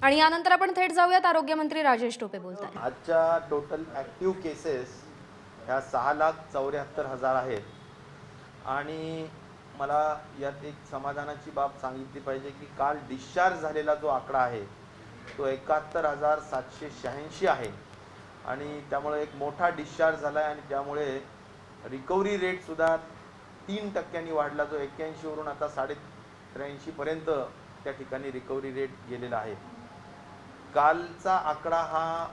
आणि यानंतर आपण थेट जाऊयात आरोग्यमंत्री राजेश टोपे बोलतायत। आजच्या टोटल ॲक्टिव्ह केसेस ह्या 6,74,000 आहेत आणि मला यात एक समाधानाची बाब सांगितली पाहिजे की काल डिस्चार्ज झालेला जो आकडा आहे तो 71,786 आहे आणि त्यामुळे एक मोठा डिस्चार्ज झाला आहे आणि त्यामुळे रिकव्हरी रेटसुद्धा 3% वाढला, जो 81 वरून आता 83.5 पर्यंत त्या ठिकाणी रिकव्हरी रेट गेलेला आहे। कालचा आकडा हा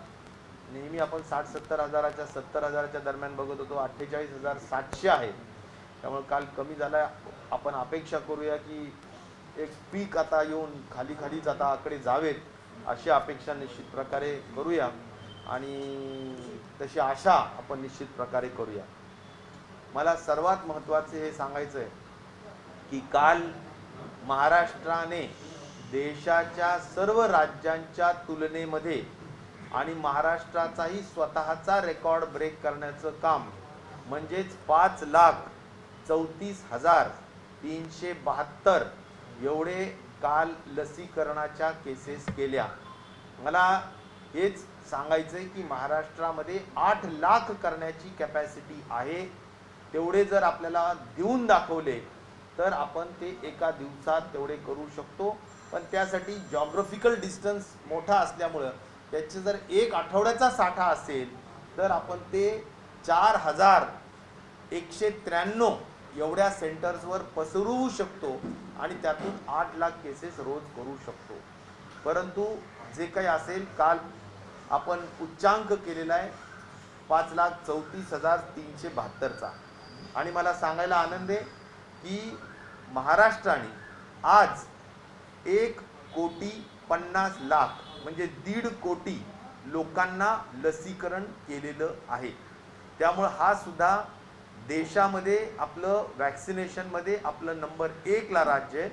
नेहमी आपण 60-70 हजाराच्या 70 हजाराच्या दरम्यान बघत होतो, 48,700 आहे। त्यामुळे काल कमी झाला। आपण अपेक्षा करूया की एक पीक आता येऊन खाली खालीच आता आकडे जावेत अशी अपेक्षा निश्चित प्रकारे करूया आणि तशी आशा आपण निश्चित प्रकारे करूया। मला सर्वात महत्त्वाचे हे सांगायचं आहे की काल महाराष्ट्राने देशाच्या सर्व राज्यांच्या तुलनेमध्ये आणि महाराष्ट्राचाही स्वतःचा रेकॉर्ड ब्रेक करण्याचं काम म्हणजेच 5,34,372 एवढे काल लसीकरणाच्या केसेस केल्या। मला हेच सांगायचं आहे की महाराष्ट्रामध्ये 8 लाख करण्याची कॅपॅसिटी आहे। तेवढे जर आपल्याला देऊन दाखवले तर आपण ते एका दिवसात तेवढे करू शकतो, पण त्यासाठी जॉग्राफिकल डिस्टन्स मोठा असल्यामुळं त्याचे जर एक आठवड्याचा साठा असेल तर आपण ते 4,193 एवढ्या सेंटर्सवर पसरवू शकतो आणि त्यातून 8 लाख केसेस रोज करू शकतो। परंतु जे काही असेल काल आपण उच्चांक केलेला आहे 5,34,372चा आणि मला सांगायला आनंद आहे की महाराष्ट्राने आज 1,50,00,000 म्हणजे 1.5 कोटी लोकांना लसीकरण केलेलं आहे। त्यामुळे हा सुद्धा देशामध्ये आपलं वॅक्सिनेशनमध्ये आपलं नंबर 1 ला राज्य आहे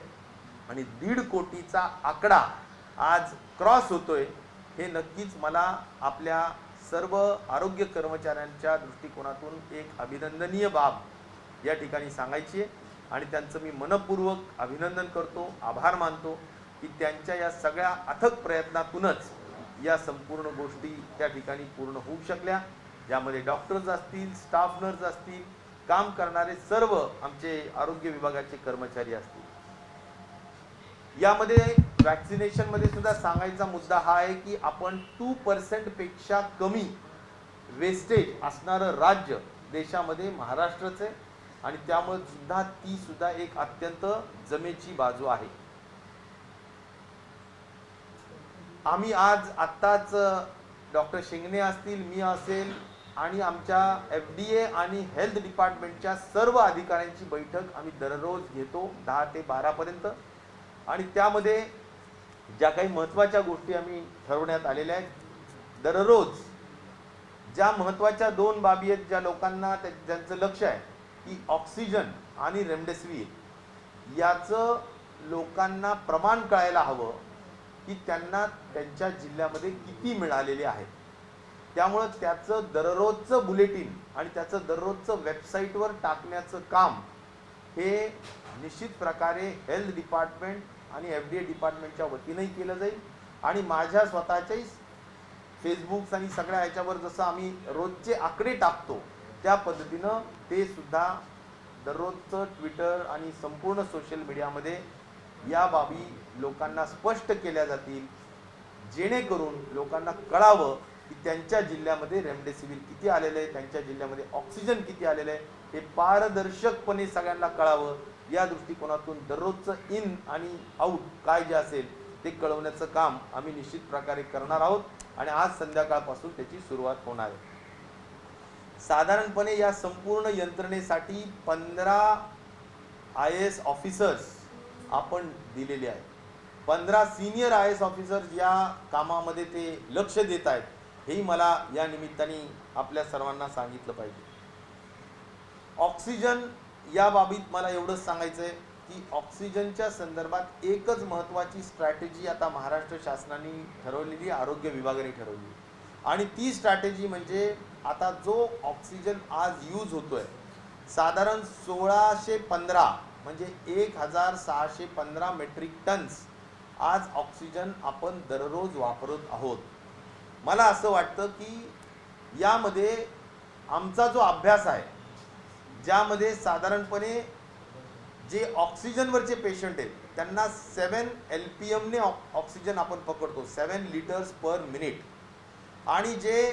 आणि 1.5 कोटीचा आकडा आज क्रॉस होतोय। हे नक्कीच मला आपल्या सर्व आरोग्य कर्मचाऱ्यांच्या दृष्टिकोनातून एक अभिनंदनीय बाब या ठिकाणी सांगायची आहे आणि त्यांचं मी मनपूर्वक अभिनंदन करतो, आभार मानतो की त्यांच्या या सगळ्या अथक प्रयत्नातूनच या संपूर्ण गोष्टी त्या ठिकाणी पूर्ण होऊ शकल्या, ज्यामध्ये डॉक्टर्स असतील, स्टाफ नर्स असतील, काम करणारे सर्व आमचे आरोग्य विभागाचे कर्मचारी असतील। यामध्ये वॅक्सिनेशनमध्ये सुद्धा सांगायचा मुद्दा हा आहे की आपण 2% पेक्षा कमी वेस्टेज असणारं राज्य देशामध्ये महाराष्ट्रचं आहे आणि त्यामुळे सुद्धा ती सुद्धा एक अत्यंत जमेची बाजू आहे। आम्ही आज आत्ताच डॉक्टर शिंगणे असतील, मी असेल आणि आमच्या FDA आणि हेल्थ डिपार्टमेंटच्या सर्व अधिकाऱ्यांची बैठक आम्ही दररोज घेतो 10 ते 12 पर्यंत आणि त्यामध्ये ज्या काही महत्त्वाच्या गोष्टी आम्ही ठरवण्यात आलेल्या आहेत, दररोज ज्या महत्त्वाच्या 2 बाबी आहेत ज्या लोकांना ज्यांचं लक्ष आहे की ऑक्सिजन आणि रेमडेसिवीर याचं लोकांना प्रमाण कळायला हवं की त्यांना त्यांच्या जिल्ह्यामध्ये किती मिळालेले आहेत। त्यामुळे त्याचं दररोजचं बुलेटिन आणि त्याचं दररोजचं वेबसाईटवर टाकण्याचं काम हे निश्चित प्रकारे हेल्थ डिपार्टमेंट आणि FDA डिपार्टमेंटच्या वतीनंही केलं जाईल आणि माझ्या स्वतःच्याही फेसबुक आणि सगळ्या ह्याच्यावर जसं आम्ही रोजचे आकडे टाकतो त्या पद्धतीनं ते सुद्धा दररोजचं ट्विटर आणि संपूर्ण सोशल मीडियामध्ये या बाबी लोकांना स्पष्ट केल्या जातील, जेणेकरून लोकांना कळावं की त्यांच्या जिल्ह्यामध्ये रेमडेसिवीर किती आलेलं आहे, त्यांच्या जिल्ह्यामध्ये ऑक्सिजन किती आलेलं आहे, हे पारदर्शकपणे सगळ्यांना कळावं। या दृष्टिकोनातून दररोजचं इन आणि आउट काय जे असेल ते कळवण्याचं काम आम्ही निश्चित प्रकारे करणार आहोत आणि आज संध्याकाळपासून त्याची सुरुवात होणार आहे। साधारणपणे या संपूर्ण यंत्रणेसाठी 15 IAS ऑफिसर्स आपण दिलेले आहेत। 15 सिनियर IAS ऑफिसर्स या कामामध्ये ते लक्ष देत आहेत, हेही मला या निमित्ताने आपल्या सर्वांना सांगितलं पाहिजे। ऑक्सिजन या बाबतीत मला एवढंच सांगायचं आहे की ऑक्सिजनच्या संदर्भात एकच महत्त्वाची स्ट्रॅटेजी आता महाराष्ट्र शासनाने ठरवलेली, आरोग्य विभागाने ठरवली आणि ती स्ट्रॅटेजी म्हणजे आता जो ऑक्सिजन आज यूज होतोय साधारण 1615 म्हणजे 1,615 मेट्रिक टन्स आज ऑक्सिजन आपण दररोज वापरत आहोत. मला असं वाटतं की यामध्ये आमचा जो अभ्यास आहे, ज्यामध्ये साधारणपणे जे ऑक्सिजनवरचे पेशंट आहेत त्यांना 7 LPM ने ऑक्सिजन आपण पकडतो, 7 लिटर्स पर मिनिट. आणि जे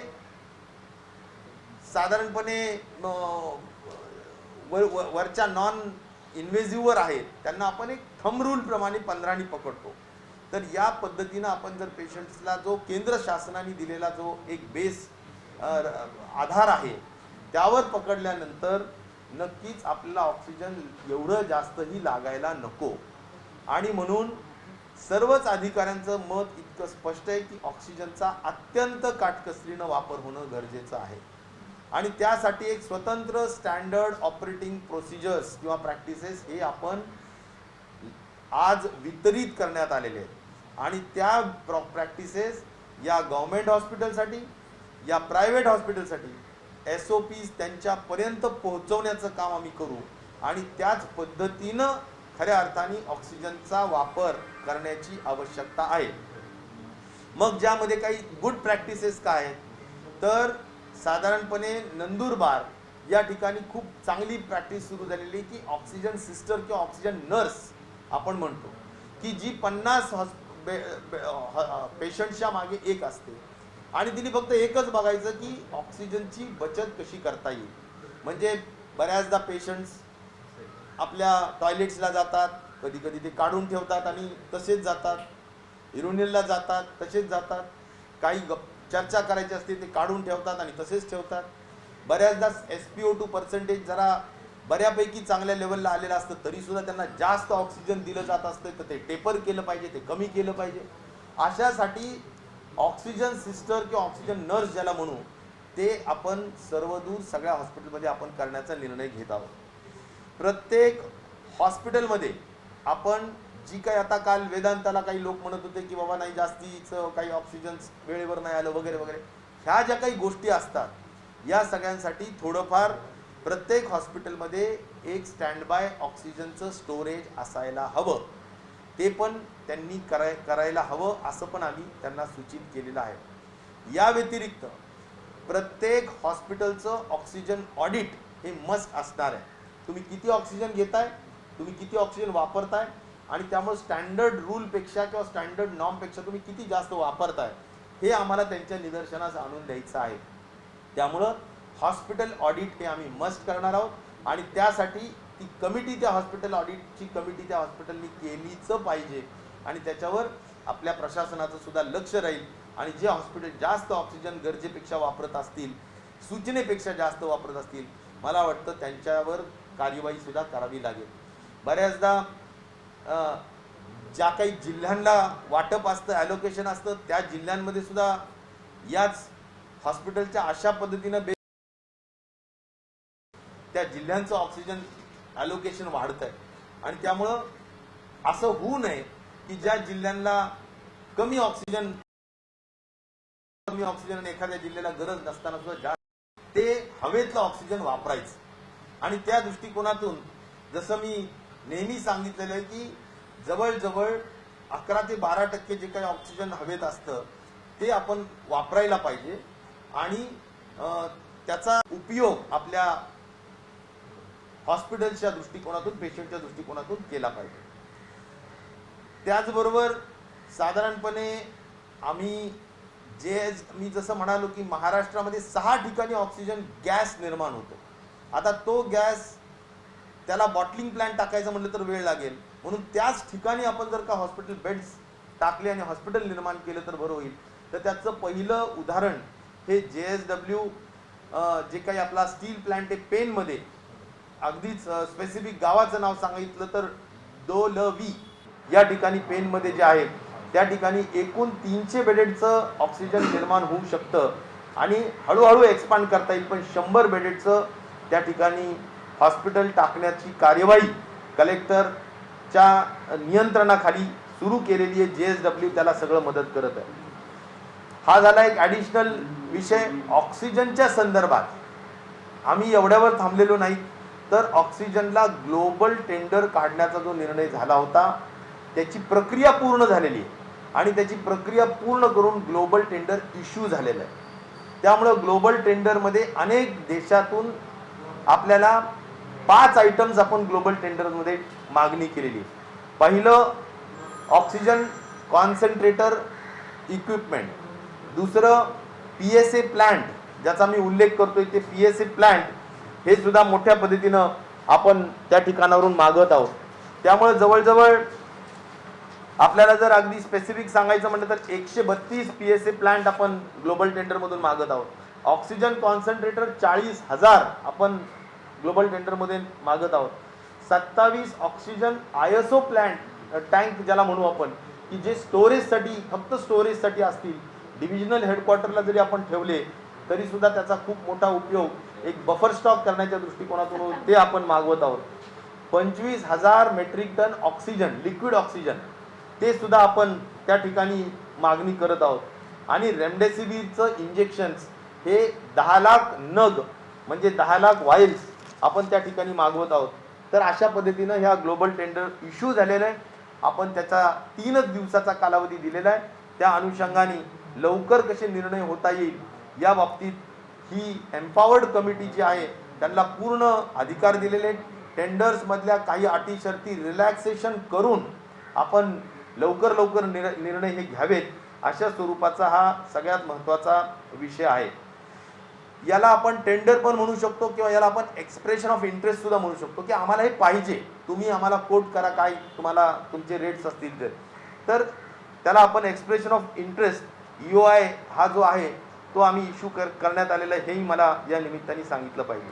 साधारणपणे वरच्या नॉन इन्व्हेजिव्हवर आहेत त्यांना आपण एक थंब रूल प्रमाणे 15 ने पकडतो. तर या पद्धतीनं आपण जर पेशंट्सला जो केंद्र शासनाने दिलेला जो एक बेस आधार आहे त्यावर पकडल्यानंतर नक्कीच आपल्याला ऑक्सिजन एवढं जास्तही लागायला नको. आणि म्हणून सर्वच अधिकाऱ्यांचं मत इतकं स्पष्ट आहे की ऑक्सिजनचा अत्यंत काटकसरीनं वापर होणं गरजेचं आहे. आणि त्यासाठी एक स्वतंत्र स्टँडर्ड ऑपरेटिंग प्रोसिजर्स किंवा प्रॅक्टिसेस हे आपण आज वितरित करण्यात आलेले आहेत. आणि त्या प्रॅक्टिसेस या गव्हर्नमेंट हॉस्पिटलसाठी, या प्रायव्हेट हॉस्पिटलसाठी SOPs त्यांच्यापर्यंत पोहोचवण्याचं काम आम्ही करू. आणि त्याच पद्धतीनं खऱ्या अर्थाने ऑक्सिजनचा वापर करण्याची आवश्यकता आहे. मग ज्यामध्ये काही गुड प्रॅक्टिसेस काय आहेत, तर साधारणपणे नंदुरबार या ठिकाणी खूप चांगली प्रॅक्टिस सुरू झालेली की ऑक्सिजन सिस्टर किंवा ऑक्सिजन नर्स आपण म्हणतो की जी 50 पेशंटच्या मागे एक असते आणि तिने फक्त एकच बघायचं की ऑक्सिजनची बचत कशी करता येईल. म्हणजे बऱ्याचदा पेशंट्स आपल्या टॉयलेट्सला जातात, कधी कधी ते काढून ठेवतात आणि तसेच जातात, युरिनलला जातात तसेच जातात, काही चर्चा करायची असते ते काढून ठेवतात आणि तसेच ठेवतात. बऱ्याचदा SpO2 पर्सेंटेज जरा बऱ्यापैकी चांगल्या लेवलला आलेलं असतं तरीसुद्धा त्यांना जास्त ऑक्सिजन दिलं जात असतं, तर ते टेपर केलं पाहिजे, ते कमी केलं पाहिजे. अशासाठी ऑक्सिजन सिस्टर किंवा ऑक्सिजन नर्स ज्याला म्हणू ते आपण सर्वदूर सगळ्या हॉस्पिटलमध्ये आपण करण्याचा निर्णय घेत आहोत. प्रत्येक हॉस्पिटलमध्ये आपण जी काही आता काल वेदांताला काही लोक म्हणत होते की बाबा नाही जास्तीचं काही ऑक्सिजन वेळेवर नाही आलं वगैरे वगैरे, ह्या ज्या काही गोष्टी असतात या सगळ्यांसाठी थोडंफार प्रत्येक हॉस्पिटलमध्ये एक स्टँड बाय ऑक्सिजनचं स्टोरेज असायला हवं. ते पण त्यांनी करायला हवं असं पण आम्ही त्यांना सूचित केलेलं आहे. या व्यतिरिक्त प्रत्येक हॉस्पिटलचं ऑक्सिजन ऑडिट हे मस्ट असणार आहे. तुम्ही किती ऑक्सिजन घेताय, तुम्ही किती ऑक्सिजन वापरताय आणि त्यामुळे स्टँडर्ड रूलपेक्षा किंवा स्टँडर्ड नॉर्मपेक्षा तुम्ही किती जास्त वापरताय हे आम्हाला त्यांच्या निदर्शनास आणून द्यायचं आहे. त्यामुळं हॉस्पिटल ऑडिट हे आम्ही मस्ट करणार आहोत आणि त्यासाठी ती कमिटी, त्या हॉस्पिटल ऑडिटची कमिटी त्या हॉस्पिटलनी केलीच पाहिजे आणि त्याच्यावर आपल्या प्रशासनाचं सुद्धा लक्ष राहील. आणि जे हॉस्पिटल जास्त ऑक्सिजन गरजेपेक्षा वापरत असतील, सूचनेपेक्षा जास्त वापरत असतील, मला वाटतं त्यांच्यावर कार्यवाही सुद्धा करावी लागेल. बऱ्याचदा ज्या काही जिल्ह्यांना वाटप असतं, ॲलोकेशन असतं, त्या जिल्ह्यांमध्ये सुद्धा याच हॉस्पिटलच्या अशा पद्धतीनं त्या जिल्ह्यांचं ऑक्सिजन ॲलोकेशन वाढत आहे. आणि त्यामुळं असं होऊ नये की ज्या जिल्ह्यांना कमी ऑक्सिजन एखाद्या जिल्ह्याला गरज नसताना सुद्धा ते हवेतलं ऑक्सिजन वापरायचं. आणि त्या दृष्टिकोनातून जसं मी नेहमी सांगितलेलं आहे की जवळजवळ 11 ते 12% जे काही ऑक्सिजन हवेत असतं ते आपण वापरायला पाहिजे आणि त्याचा उपयोग आपल्या हॉस्पिटलच्या दृष्टिकोनातून, पेशंटच्या दृष्टिकोनातून केला पाहिजे. त्याचबरोबर साधारणपणे आम्ही मी जसं म्हणालो की महाराष्ट्रामध्ये 6 ठिकाणी ऑक्सिजन गॅस निर्माण होतो. आता तो गॅस त्याला बॉटलिंग प्लांट टाकायचं म्हटलं तर वेळ लागेल, म्हणून त्याच ठिकाणी आपण जर का हॉस्पिटल बेड्स टाकले आणि हॉस्पिटल निर्माण केलं तर बरं होईल. तर त्याचं पहिलं उदाहरण हे JSW जे काही आपला स्टील प्लांट आहे पेनमध्ये, अगदीच स्पेसिफिक गावाचं नाव सांगितलं तर दोलवी या ठिकाणी पेनमध्ये जे आहे त्या ठिकाणी एकूण 300 बेडेडचं ऑक्सिजन निर्माण होऊ शकतं आणि हळूहळू एक्सपांड करता येईल. पण 100 बेडेडचं त्या ठिकाणी हॉस्पिटल टाकण्याची कार्यवाही कलेक्टरच्या नियंत्रणाखाली सुरू केलेली आहे. JSW त्याला सगळं मदत करत आहे. हा झाला एक ॲडिशनल विषय. ऑक्सिजनच्या संदर्भात आम्ही एवढ्यावर थांबलेलो नाही, तर ऑक्सिजनला ग्लोबल टेंडर काढण्याचा जो निर्णय झाला होता त्याची प्रक्रिया पूर्ण झालेली आहे आणि त्याची प्रक्रिया पूर्ण करून ग्लोबल टेंडर इश्यू झालेलं आहे. त्यामुळं ग्लोबल टेंडरमध्ये अनेक देशातून आपल्याला 5 आयटम्स आपण ग्लोबल टेंडरमध्ये मागणी केलेली आहे. पहिलं ऑक्सिजन कॉन्सन्ट्रेटर इक्विपमेंट, दुसरं PSA प्लांट ज्याचा मी उल्लेख करतोय ते PSA प्लांट हे सुद्धा मोठ्या पद्धतीनं आपण त्या ठिकाणावरून मागत आहोत. त्यामुळे जवळजवळ आपल्याला जर अगदी स्पेसिफिक सांगायचं म्हटलं तर 132 PSA प्लांट आपण ग्लोबल टेंडरमधून मागत आहोत. ऑक्सिजन कॉन्सन्ट्रेटर 40,000 आपण ग्लोबल टेंडरमध्ये मागत आहोत. 27 ऑक्सिजन ISO प्लांट टँक ज्याला म्हणू आपण की जे स्टोरेजसाठी फक्त स्टोरेजसाठी असतील. डिव्हिजनल हेडक्वार्टरला जरी आपण ठेवले तरी सुद्धा त्याचा खूप मोठा उपयोग एक बफर स्टॉक करण्याच्या दृष्टिकोनातून ते आपण मागवत आहोत. 25,000 metric ton oxygen liquid oxygen ते सुद्धा आपण त्या ठिकाणी मागणी करत आहोत. आणि रेमडेसिवीरचं इंजेक्शन्स हे 10 लाख नग म्हणजे 10 लाख वायल्स आपण त्या ठिकाणी मागवत आहोत. तर अशा पद्धतीनं ह्या ग्लोबल टेंडर इश्यू झालेलं आहे. आपण त्याचा 3 दिवसाचा कालावधी दिलेला आहे. त्या अनुषंगाने लवकर कसे निर्णय होता येईल या बाबतीत ही एम्पावर्ड कमिटी जी आहे त्यांना पूर्ण अधिकार दिलेले आहेत. टेंडर्समधल्या काही अटी शर्ती रिलॅक्सेशन करून आपण लवकर निर्णय हे घ्यावेत अशा स्वरूपाचा हा सगळ्यात महत्त्वाचा विषय आहे. याला आपण टेंडर पण म्हणू शकतो किंवा याला आपण एक्सप्रेशन ऑफ इंटरेस्ट सुद्धा म्हणू शकतो की आम्हाला हे पाहिजे, तुम्ही आम्हाला कोट करा काय तुम्हाला तुमचे रेट्स असतील तर त्याला आपण एक्सप्रेशन ऑफ इंटरेस्ट EOI हा जो आहे तो आम्ही इश्यू करण्यात आलेला आहे हेही मला या निमित्ताने सांगितलं पाहिजे.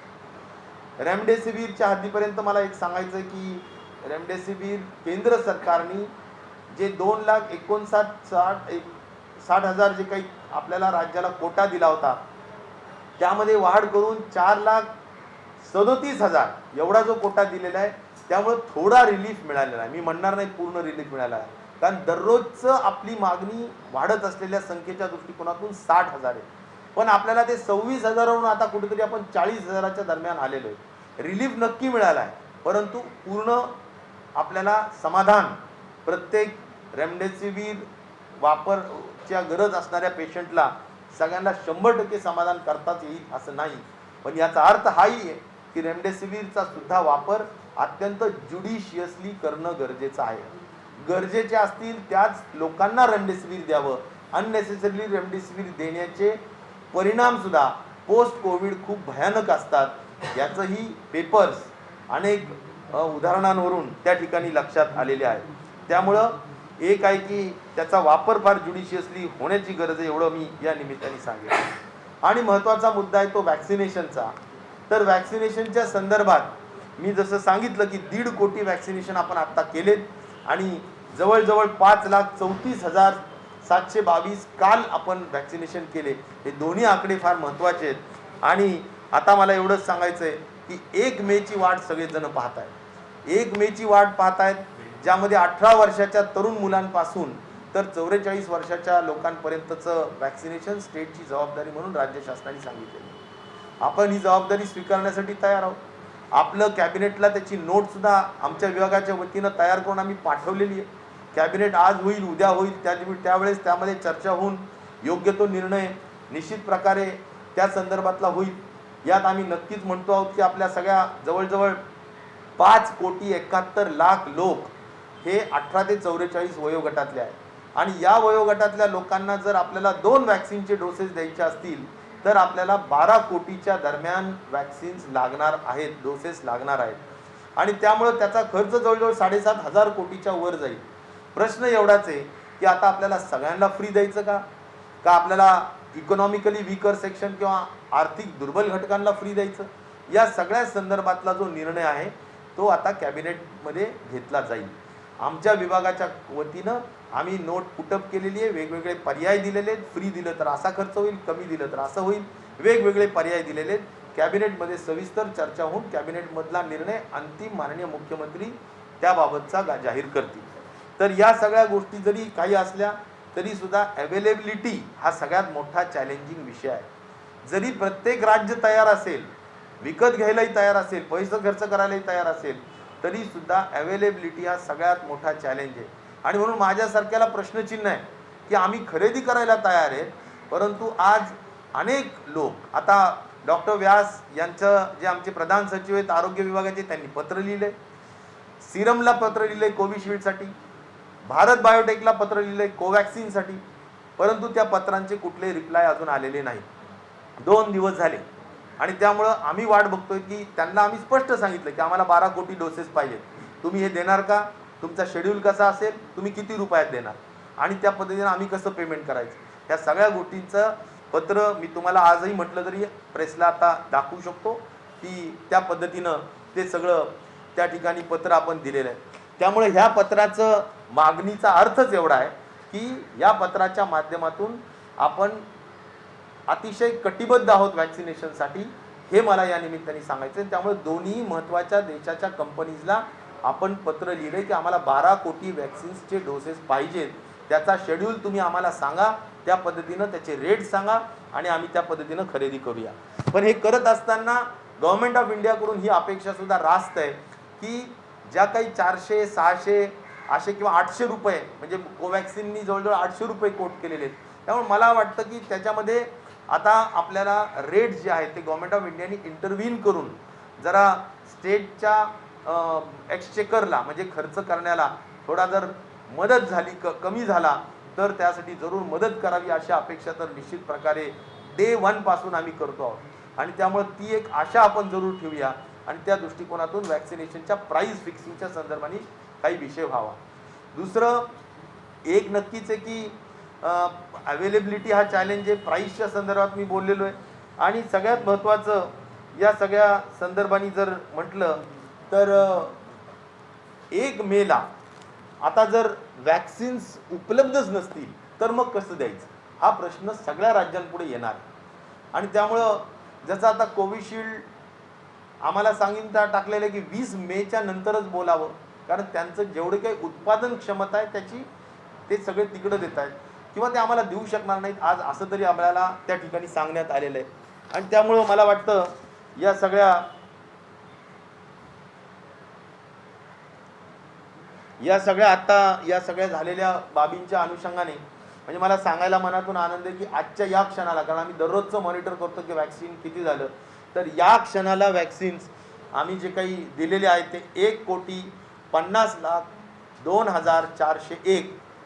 रेमडेसिवीरच्या हद्दीपर्यंत मला एक सांगायचं आहे की रेमडेसिवीर केंद्र सरकारने जे 2,59,60,000 जे काही आपल्याला राज्याला कोटा दिला होता त्यामध्ये वाढ करून 4,37,000 एवढा जो कोटा दिलेला आहे त्यामुळे थोडा रिलीफ मिळालेला आहे. मी म्हणणार नाही पूर्ण रिलीफ मिळाला आहे कारण दररोजचं आपली मागणी वाढत असलेल्या संख्येच्या दृष्टिकोनातून 60,000 आहे. पण आपल्याला ते 26,000वरून आता कुठेतरी आपण 40,000च्या दरम्यान आलेलो आहे. रिलीफ नक्की मिळाला आहे परंतु पूर्ण आपल्याला समाधान प्रत्येक रेमडेसिवीर वापरच्या गरज असणाऱ्या पेशंटला सगळ्यांना 100% समाधान करताच येईल असं नाही. पण याचा अर्थ हाही आहे की रेमडेसिवीरचा सुद्धा वापर अत्यंत ज्युडिशियसली करणं गरजेचं आहे. गरजेचे असतील त्याच लोकांना रेमडेसिवीर द्यावं. अननेसेसरीली रेमडेसिवीर देण्याचे परिणाम सुद्धा पोस्ट कोविड खूप भयानक असतात. याचंही पेपर्स अनेक उदाहरणांवरून त्या ठिकाणी लक्षात आलेले आहे. त्यामुळं एक आहे की त्याचा वापर फार ज्युडिशियसली होण्याची गरज आहे एवढं मी या निमित्ताने सांगेन. आणि महत्त्वाचा मुद्दा आहे तो वॅक्सिनेशनचा. तर वॅक्सिनेशनच्या संदर्भात मी जसं सांगितलं की 1.5 कोटी वॅक्सिनेशन आपण आत्ता केलेत आणि जवळजवळ 5,34,722 काल आपण वॅक्सिनेशन केले. हे दोन्ही आकडे फार महत्त्वाचे आहेत. आणि आता मला एवढंच सांगायचं आहे की 1 मेची वाट सगळेजण पाहत आहेत. 1 मेची वाट पाहत आहेत ज्यामध्ये 18 वर्षाच्या तरुण मुलांपासून तर 44 वर्षाच्या लोकांपर्यंतचं वॅक्सिनेशन स्टेटची जबाबदारी म्हणून राज्य शासनाने सांगितलेली. आपण ही जबाबदारी स्वीकारण्यासाठी तयार आहोत. आपलं कॅबिनेटला त्याची नोटसुद्धा आमच्या विभागाच्या वतीनं तयार करून आम्ही पाठवलेली आहे. कॅबिनेट आज होईल उद्या होईल त्यावेळेस त्यामध्ये चर्चा होऊन योग्य तो निर्णय निश्चित प्रकारे त्या संदर्भातला होईल. यात आम्ही नक्कीच म्हणतो आहोत की आपल्या सगळ्या जवळजवळ 5,71,00,000 लोक हे 18 ते 44 वयोगटातले आहेत. आणि या वयोगटातल्या लोकांना जर आपल्याला 2 वॅक्सिनचे डोसेस द्यायचे असतील तर आपल्याला 12 कोटीच्या दरम्यान वॅक्सिन्स लागणार आहेत, डोसेस लागणार आहेत. आणि त्यामुळे त्याचा खर्च जवळजवळ 7,500 कोटीच्या वर जाईल. प्रश्न एवढाच आहे की आता आपल्याला सगळ्यांना फ्री द्यायचं का आपल्याला इकॉनॉमिकली वीकर सेक्शन किंवा आर्थिक दुर्बल घटकांना फ्री द्यायचं. या सगळ्या संदर्भातला जो निर्णय आहे तो आता कॅबिनेटमध्ये घेतला जाईल. आमच्या विभागाच्या वतीनं आम्ही नोट पुटअप केलेली आहे. वेगवेगळे पर्याय दिलेले आहेत. फ्री दिलं तर असा खर्च होईल, कमी दिलं तर असं होईल, वेगवेगळे पर्याय दिलेले आहेत. कॅबिनेटमध्ये सविस्तर चर्चा होऊन कॅबिनेटमधला निर्णय अंतिम माननीय मुख्यमंत्री त्याबाबतचा जाहीर करतील. तर या सगळ्या गोष्टी जरी काही असल्या तरी सुद्धा अवेलेबिलिटी हा सगळ्यात मोठा चॅलेंजिंग विषय आहे. जरी प्रत्येक राज्य तयार असेल, विकत घ्यायलाही तयार असेल, पैसे खर्च करायलाही तयार असेल तरी सुद्धा अवेलेबिलिटी हा सगळ्यात मोठा चॅलेंज आहे. आणि म्हणून माझ्यासारख्याला प्रश्नचिन्ह आहे की आम्ही खरेदी करायला तयार आहे, परंतु आज अनेक लोक, आता डॉक्टर व्यास यांचं जे आमचे प्रधान सचिव आहेत आरोग्य विभागाचे, त्यांनी पत्र लिहिलंय, सिरमला पत्र लिहिलंय कोविशिल्डसाठी, भारत बायोटेकला पत्र लिहिलंय कोवॅक्सिनसाठी, परंतु त्या पत्रांचे कुठले रिप्लाय अजून आलेले नाही. 2 दिवस झाले आणि त्यामुळं आम्ही वाट बघतोय की त्यांना आम्ही स्पष्ट सांगितलं की आम्हाला 12 कोटी डोसेस पाहिजेत, तुम्ही हे देणार का, तुमचा शेड्यूल कसा असेल, तुम्ही किती रुपयात देणार आणि त्या पद्धतीने आम्ही कसं पेमेंट करायचं, ह्या सगळ्या गोष्टींचं पत्र मी तुम्हाला आजही म्हटलं तरी प्रेसला आता दाखवू शकतो की त्या पद्धतीनं ते सगळं त्या ठिकाणी पत्र आपण दिलेलं आहे. त्यामुळे ह्या पत्राचं मागणीचा अर्थच एवढा आहे की या पत्राच्या माध्यमातून आपण अतिशय कटिबद्ध आहोत वॅक्सिनेशनसाठी, हे मला या निमित्ताने सांगायचं आहे. त्यामुळे दोन्ही महत्त्वाच्या देशाच्या कंपनीजला आपण पत्र लिहिले की आम्हाला 12 कोटी वॅक्सिन्सचे डोसेस पाहिजेत, त्याचा शेड्यूल तुम्ही आम्हाला सांगा, त्या पद्धतीनं त्याचे रेट सांगा आणि आम्ही त्या पद्धतीनं खरेदी करूया. पण हे करत असताना गव्हर्नमेंट ऑफ इंडियाकडून ही अपेक्षा सुद्धा रास्त आहे की ज्या काही 400, 600 असे किंवा 800 रुपये, म्हणजे कोवॅक्सिननी जवळजवळ 800 रुपये कोट केलेले आहेत. त्यामुळे मला वाटतं की त्याच्यामध्ये आता आपल्याला रेट जे आहेत ते गव्हर्नमेंट ऑफ इंडियाने इंटरव्हीन करून जरा स्टेटच्या एक्सचेकरला म्हणजे खर्च करण्याला थोडा जर मदत झाली, कमी झाला तर त्यासाठी जरूर मदत करावी अशी अपेक्षा तर निश्चित प्रकारे डे 1 पासून आम्ही करतो आहोत आणि त्यामुळे ती एक आशा आपण जरूर ठेवूया आणि त्या दृष्टिकोनातून वॅक्सिनेशनच्या प्राईस फिक्सिंगच्या संदर्भाने काही विषय व्हावा. दुसरं एक नक्कीच आहे की अवेलेबिलिटी हा चॅलेंज आहे, प्राईसच्या संदर्भात मी बोललेलो आहे आणि सगळ्यात महत्त्वाचं या सगळ्या संदर्भाने जर म्हटलं तर 1 मेला आता जर वॅक्सिन्स उपलब्धच नसतील तर मग कसं द्यायचं, हा प्रश्न सगळ्या राज्यांपुढे येणार आणि त्यामुळं जसं आता कोविशिल्ड आम्हाला सांगितलं टाकलेलं आहे की 20 मेच्या नंतरच बोलावं, कारण त्यांचं जेवढे काही उत्पादन क्षमता आहे त्याची ते सगळे तिकडं देत आहेत किंवा ते आम्हाला देऊ शकणार नाहीत आज, असं तरी आपल्याला त्या ठिकाणी सांगण्यात आलेलं आहे. आणि त्यामुळं मला वाटतं या सगळ्या झालेल्या बाबींच्या अनुषंगाने म्हणजे मला सांगायला मनातून आनंद आहे की आजच्या या क्षणाला, कारण आम्ही दररोजचं मॉनिटर करतो की वॅक्सिन किती झालं, तर या क्षणाला वॅक्सिन्स आम्ही जे काही दिलेले आहेत ते 1,50,02,401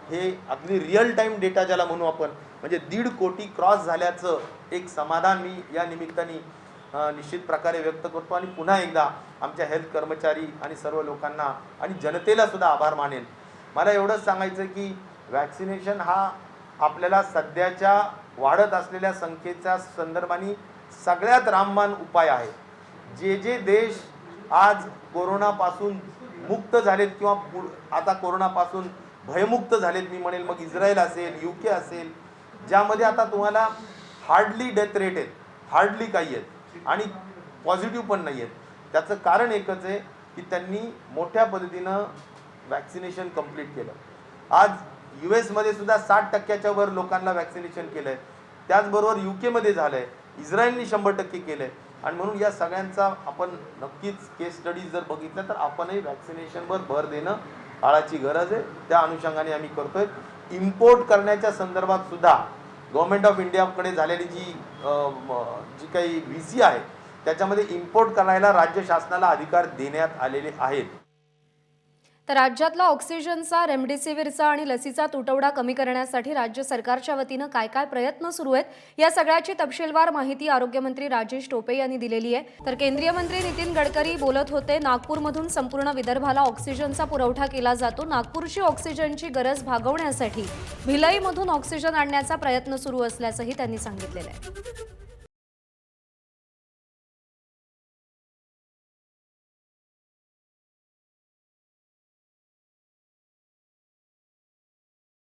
हे अगदी रिअल टाईम डेटा ज्याला म्हणू आपण, म्हणजे 1.5 कोटी क्रॉस झाल्याचं एक समाधान मी या निमित्ताने निश्चित प्रकारे व्यक्त करतो आणि पुन्हा एकदा आमच्या हेल्थ कर्मचारी आणि सर्व लोकांना आणि जनतेला सुद्धा आभार मानेल. मला एवढंच सांगायचं की वॅक्सिनेशन हा आपल्याला सध्याच्या वाढत असलेल्या संख्येच्या संदर्भाने सगळ्यात रामबाण उपाय आहे. जे देश आज कोरोनापासून मुक्त झालेत किंवा आता कोरोनापासून भयमुक्त झालेत मी म्हणेल, मग इस्रायल असेल, UK असेल, ज्यामध्ये आता तुम्हाला हार्डली डेथ रेट आहेत, हार्डली काही आहेत आणि पॉझिटिव्ह पण नाही आहेत, त्याचं कारण एकच आहे की त्यांनी मोठ्या पद्धतीनं वॅक्सिनेशन कंप्लीट केलं. आज US मध्ये सुद्धा 60% वर लोकांना वॅक्सिनेशन केलं आहे, त्याचबरोबर UK मध्ये झालं आहे, इस्रायलने 100% केलं आहे आणि म्हणून या सगळ्यांचा आपण नक्कीच केस स्टडीज जर बघितलं तर आपणही वॅक्सिनेशनवर भर देणं काळाची गरज आहे. त्या अनुषंगाने आम्ही करतोय. इम्पोर्ट करण्याच्या संदर्भात सुद्धा गव्हर्नमेंट ऑफ इंडियाकडे झालेली जी काही VC आहे त्याच्यामध्ये इम्पोर्ट करायला राज्य शासनाला अधिकार देण्यात आलेले आहेत. तर राज्यातला ऑक्सिजनचा, रेमडेसिवीरचा आणि लसीचा तुटवडा कमी करण्यासाठी राज्य सरकारच्या वतीनं काय काय प्रयत्न सुरू आहेत या सगळ्याची तपशीलवार माहिती आरोग्यमंत्री राजेश टोपे यांनी दिलेली आहे. तर केंद्रीय मंत्री नितीन गडकरी बोलत होते. नागपूरमधून संपूर्ण विदर्भाला ऑक्सिजनचा पुरवठा केला जातो. नागपूरची ऑक्सिजनची गरज भागवण्यासाठी भिलईमधून ऑक्सिजन आणण्याचा प्रयत्न सुरू असल्याचंही त्यांनी सांगितलेलं आहे.